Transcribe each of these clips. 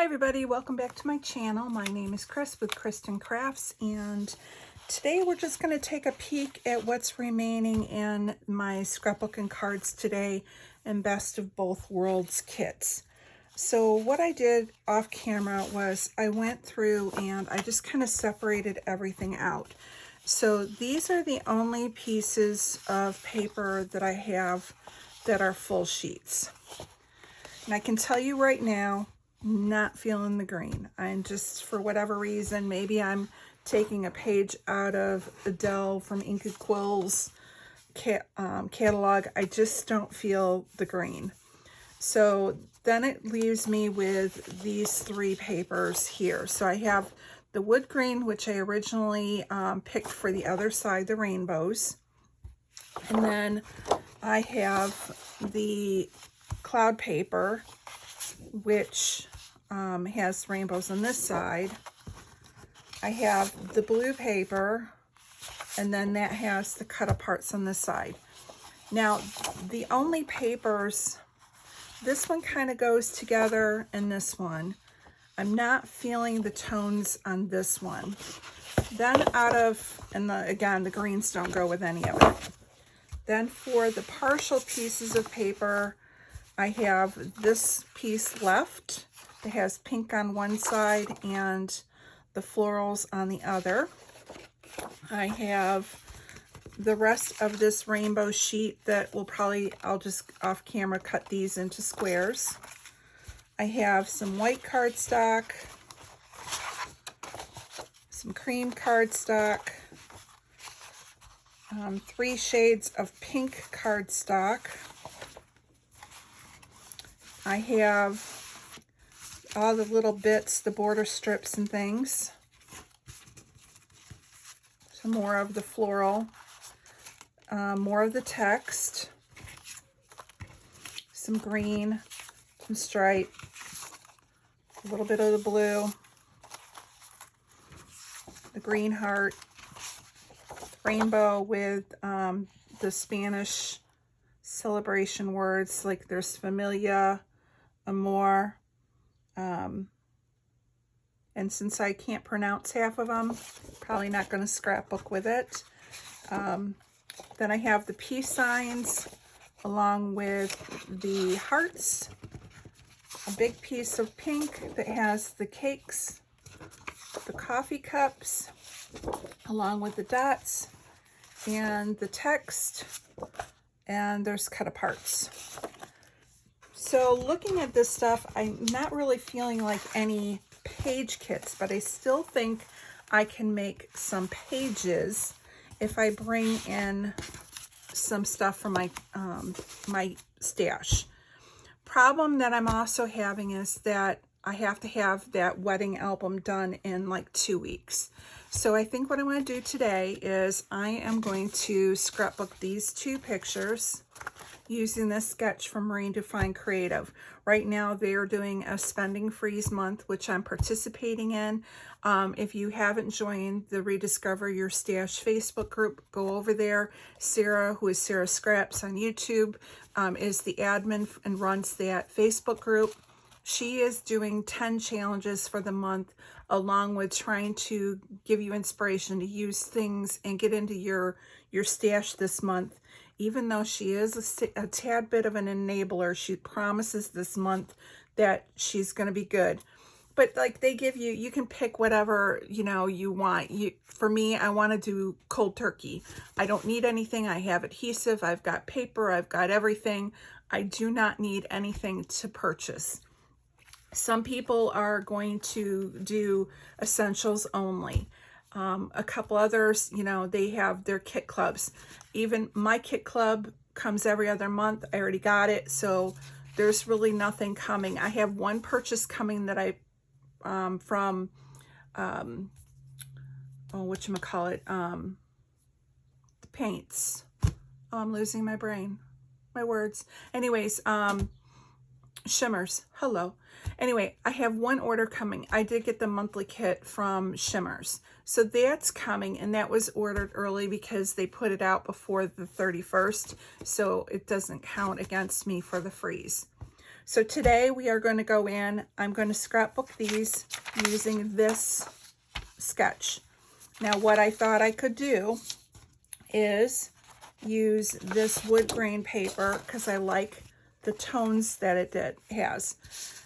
Hi everybody, welcome back to my channel. My name is Chris with Kristen Crafts, and today we're just going to take a peek at what's remaining in my scrapbook and cards today and best of both worlds kits. So what I did off camera was I went through and I just kind of separated everything out. So these are the only pieces of paper that I have that are full sheets. And I can tell you right now, not feeling the green. I'm just, for whatever reason, maybe I'm taking a page out of Adele from Ink and Quills catalog. I just don't feel the green. So then it leaves me with these three papers here. So I have the wood green, which I originally picked for the other side, the rainbows. And then I have the cloud paper, which has rainbows on this side. I have the blue paper, and then that has the cut aparts on this side. Now, the only papers, this one kind of goes together, and this one. I'm not feeling the tones on this one. Then again, the greens don't go with any of it. Then for the partial pieces of paper, I have this piece left. It has pink on one side and the florals on the other. I have the rest of this rainbow sheet that I'll just off camera cut these into squares. I have some white cardstock, some cream cardstock, 3 shades of pink cardstock. I have all the little bits, the border strips and things. Some more of the floral, more of the text, some green, some stripe, a little bit of the blue, the green heart, rainbow with the Spanish celebration words, like there's familia, amor, and since I can't pronounce half of them, probably not going to scrapbook with it. Then I have the peace signs along with the hearts, a big piece of pink that has the cakes, the coffee cups, along with the dots and the text, and there's cut aparts. So looking at this stuff, I'm not really feeling like any page kits, but I still think I can make some pages if I bring in some stuff from my my stash. Problem that I'm also having is that I have to have that wedding album done in like 2 weeks. So I think what I'm going to do today is I am going to scrapbook these 2 pictures using this sketch from Marine Define Creative. Right now they are doing a spending freeze month, which I'm participating in. If you haven't joined the Rediscover Your Stash Facebook group, go over there. Sarah, who is Sarah Scraps on YouTube, is the admin and runs that Facebook group. She is doing 10 challenges for the month, along with trying to give you inspiration to use things and get into your stash this month. Even though she is a tad bit of an enabler, she promises this month that she's going to be good. But like they give you, you can pick whatever, you want. For me, I want to do cold turkey. I don't need anything. I have adhesive. I've got paper. I've got everything. I do not need anything to purchase. Some people are going to do essentials only. A couple others, they have their kit clubs. Even my kit club comes every other month. I already got it, so there's really nothing coming. I have one purchase coming that I, from, the paints. Oh, I'm losing my brain, my words. Anyways, Shimmers, hello. Anyway, I have one order coming. I did get the monthly kit from Shimmers. So that's coming, and that was ordered early because they put it out before the 31st, so it doesn't count against me for the freeze. So today we are going to go in, I'm going to scrapbook these using this sketch. Now what I thought I could do is use this wood grain paper because I like the tones that it has.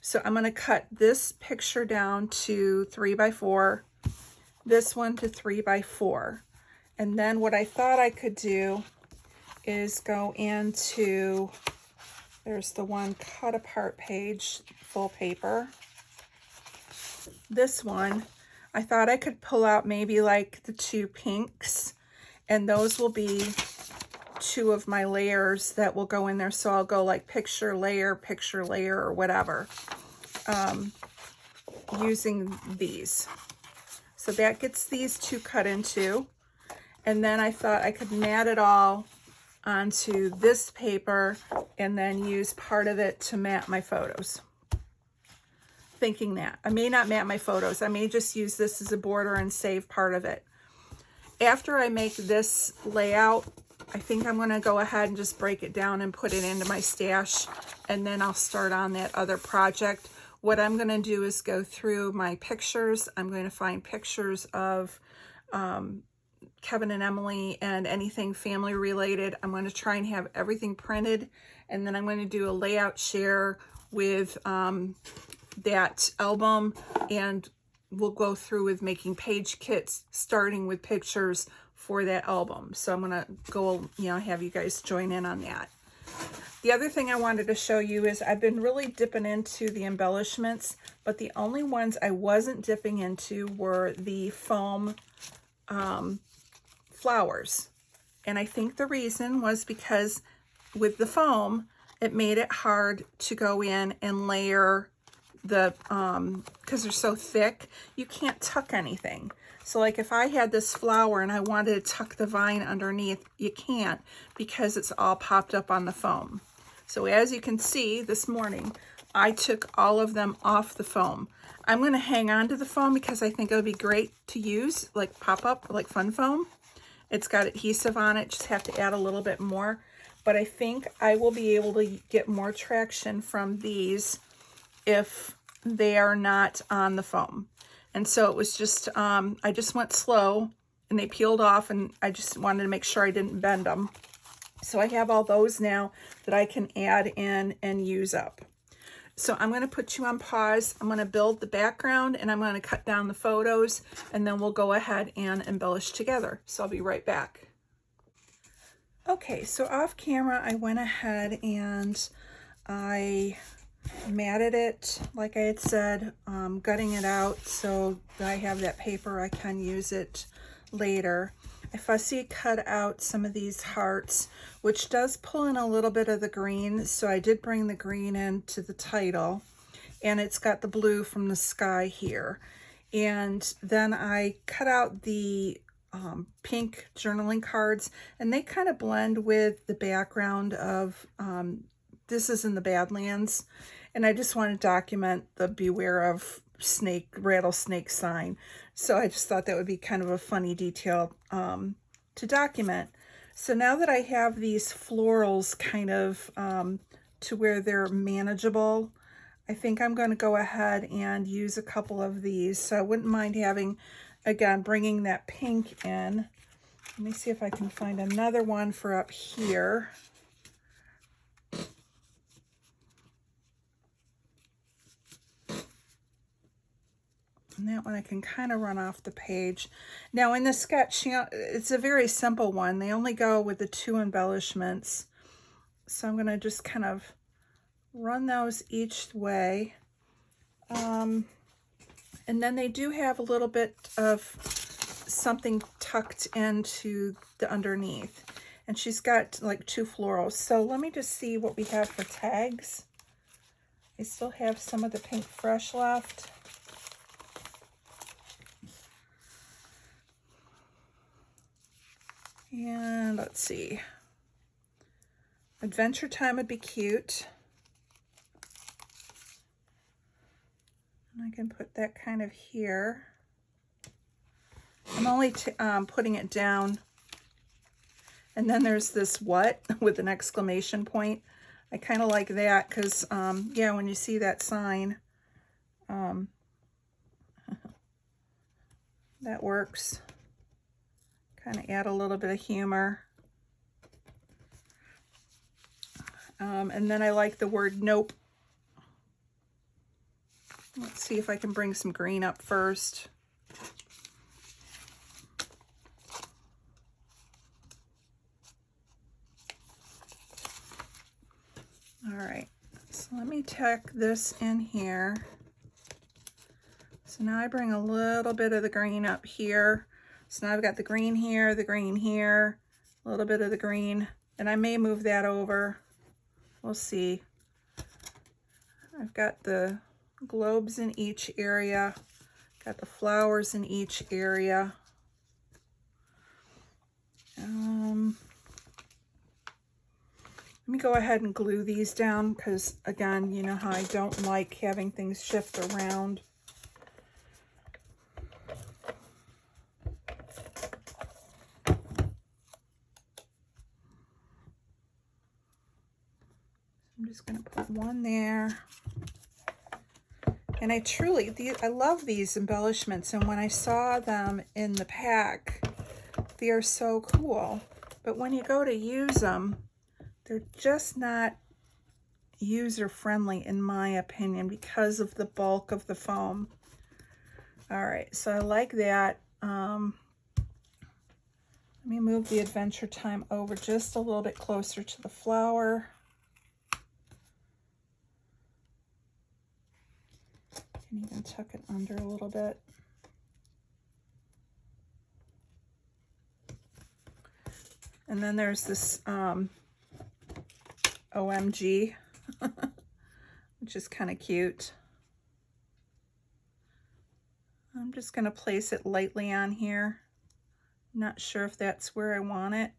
So I'm going to cut this picture down to 3x4, this one to 3x4. And then what I thought I could do is go into, there's the one cut apart page, full paper. This one, I thought I could pull out maybe like the 2 pinks, and those will be 2 of my layers that will go in there. So I'll go like picture layer, or whatever, using these. So that gets these 2 cut into. And then I thought I could mat it all onto this paper and then use part of it to mat my photos. Thinking that. I may not mat my photos. I may just use this as a border and save part of it. After I make this layout, I think I'm going to go ahead and just break it down and put it into my stash, and then I'll start on that other project. What I'm going to do is go through my pictures. I'm going to find pictures of Kevin and Emily and anything family related. I'm going to try and have everything printed, and then I'm going to do a layout share with that album, and we'll go through with making page kits starting with pictures for that album. So I'm going to go, have you guys join in on that. The other thing I wanted to show you is I've been really dipping into the embellishments, but the only ones I wasn't dipping into were the foam flowers. And I think the reason was because with the foam, it made it hard to go in and layer the, because they're so thick, you can't tuck anything. So like if I had this flower and I wanted to tuck the vine underneath, you can't because it's all popped up on the foam. So as you can see this morning, I took all of them off the foam. I'm going to hang on to the foam because I think it would be great to use like pop-up, like fun foam. It's got adhesive on it, just have to add a little bit more. But I think I will be able to get more traction from these if they are not on the foam. And so it was just, I just went slow and they peeled off, and I just wanted to make sure I didn't bend them. So I have all those now that I can add in and use up. So I'm going to put you on pause. I'm going to build the background and I'm going to cut down the photos, and then we'll go ahead and embellish together. So I'll be right back. Okay, so off camera, I went ahead and I matted it like I had said, gutting it out so that I have that paper, I can use it later. I fussy cut out some of these hearts, which does pull in a little bit of the green, so I did bring the green into the title, and it's got the blue from the sky here. And then I cut out the pink journaling cards, and they kind of blend with the background of this is in the Badlands, and I just want to document the beware of rattlesnake sign. So I just thought that would be kind of a funny detail to document. So now that I have these florals kind of to where they're manageable, I think I'm going to go ahead and use a couple of these. So I wouldn't mind having, again, bringing that pink in. Let me see if I can find another one for up here. And that one I can kind of run off the page. Now in the sketch, it's a very simple one. They only go with the 2 embellishments. So I'm going to just kind of run those each way. And then they do have a little bit of something tucked into the underneath. And she's got like 2 florals. So let me just see what we have for tags. I still have some of the Pink Fresh left. And let's see. Adventure Time would be cute. And I can put that kind of here. I'm only putting it down. And then there's this what with an exclamation point. I kind of like that because, yeah, when you see that sign, that works. Kind of add a little bit of humor. And then I like the word nope. Let's see if I can bring some green up first. All right, so let me tuck this in here. So now I bring a little bit of the green up here. So now I've got the green here, a little bit of the green, and I may move that over. We'll see. I've got the globes in each area, got the flowers in each area. Let me go ahead and glue these down because, again, you know how I don't like having things shift around. I'm just going to put one there. And I love these embellishments, and when I saw them in the pack, they are so cool. But when you go to use them, they're just not user-friendly in my opinion because of the bulk of the foam. All right, so I like that. Let me move the Adventure Time over just a little bit closer to the flower. Can even tuck it under a little bit. And then there's this OMG, which is kind of cute. I'm just going to place it lightly on here. Not sure if that's where I want it.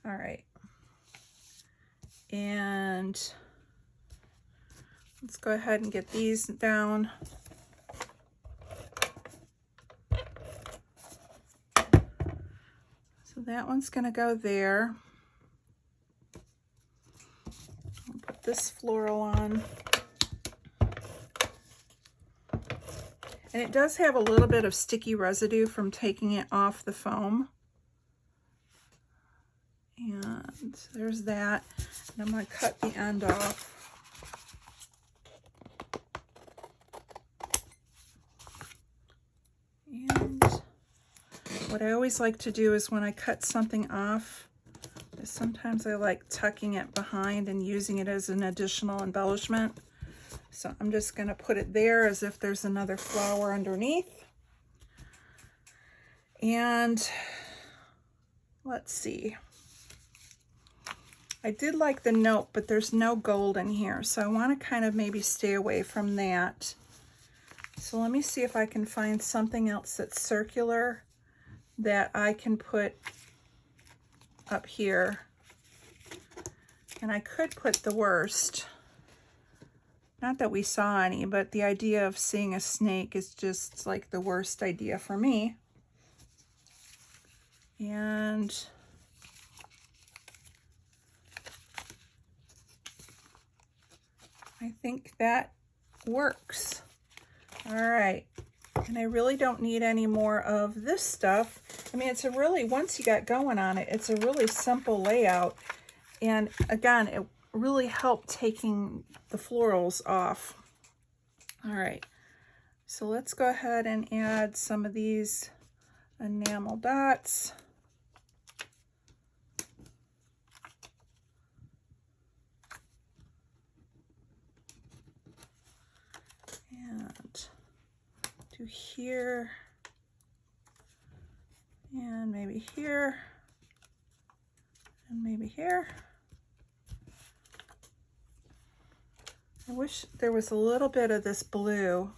All right. And let's go ahead and get these down. So that one's going to go there. I'll put this floral on. And it does have a little bit of sticky residue from taking it off the foam. And there's that. And I'm going to cut the end off. And what I always like to do is when I cut something off, is sometimes I like tucking it behind and using it as an additional embellishment. So I'm just going to put it there as if there's another flower underneath. And let's see. I did like the note, but there's no gold in here. So I want to kind of maybe stay away from that. So let me see if I can find something else that's circular that I can put up here. And I could put the worst. Not that we saw any, but the idea of seeing a snake is just like the worst idea for me. And I think that works. All right. And I really don't need any more of this stuff. I mean, it's a really, once you got going on it, it's a really simple layout. And again, it really helped taking the florals off. All right. So let's go ahead and add some of these enamel dots. And do here, and maybe here, and maybe here. I wish there was a little bit of this blue,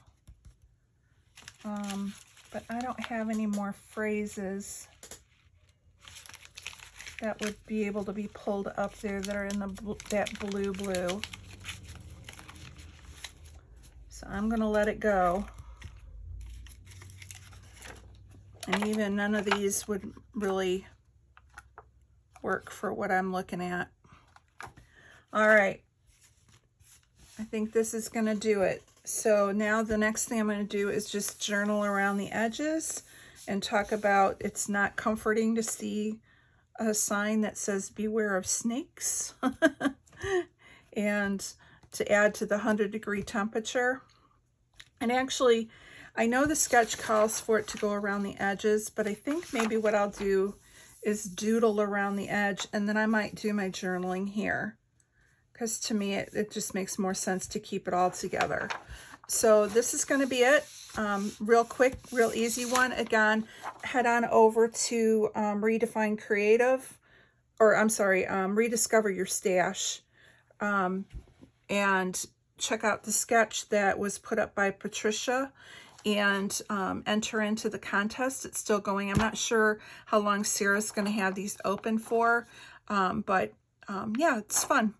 but I don't have any more phrases that would be able to be pulled up there that are in that blue. So I'm going to let it go. And even none of these would really work for what I'm looking at. All right, I think this is going to do it. So now the next thing I'm going to do is just journal around the edges and talk about it's not comforting to see a sign that says beware of snakes and to add to the 100-degree temperature. And actually, I know the sketch calls for it to go around the edges, but I think maybe what I'll do is doodle around the edge, and then I might do my journaling here, because to me it just makes more sense to keep it all together. So this is going to be it. Real quick, real easy one. Again, head on over to Redefine Creative, or I'm sorry, Rediscover Your Stash, and check out the sketch that was put up by Patricia, and enter into the contest. It's still going. I'm not sure how long Sarah's going to have these open for, but yeah, it's fun.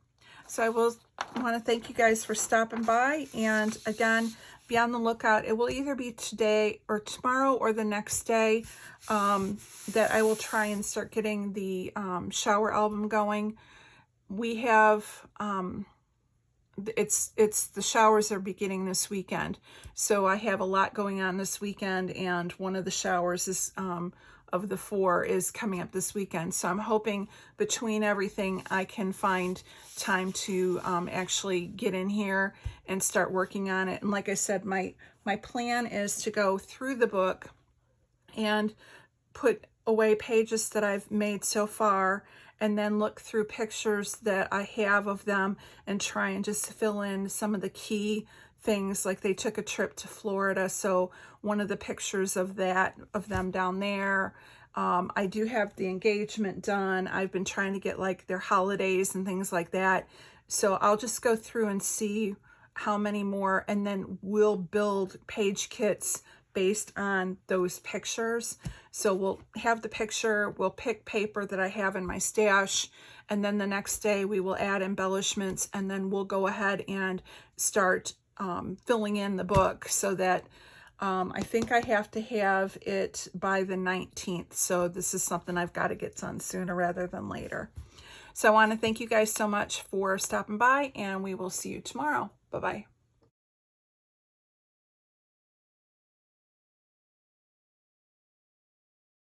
So I want to thank you guys for stopping by, and again, be on the lookout. It will either be today or tomorrow or the next day that I will try and start getting the shower album going. We have it's the showers are beginning this weekend, so I have a lot going on this weekend, and one of the showers is of the 4 is coming up this weekend. So I'm hoping between everything I can find time to actually get in here and start working on it. And like I said, my plan is to go through the book and put away pages that I've made so far, and then look through pictures that I have of them and try and just fill in some of the key things, like they took a trip to Florida, so one of the pictures of them down there. I do have the engagement done. I've been trying to get like their holidays and things like that. So I'll just go through and see how many more, and then we'll build page kits based on those pictures. So we'll have the picture, we'll pick paper that I have in my stash, and then the next day we will add embellishments, and then we'll go ahead and start filling in the book, so that I think I have to have it by the 19th. So this is something I've got to get done sooner rather than later. So I want to thank you guys so much for stopping by, and we will see you tomorrow. Bye-bye.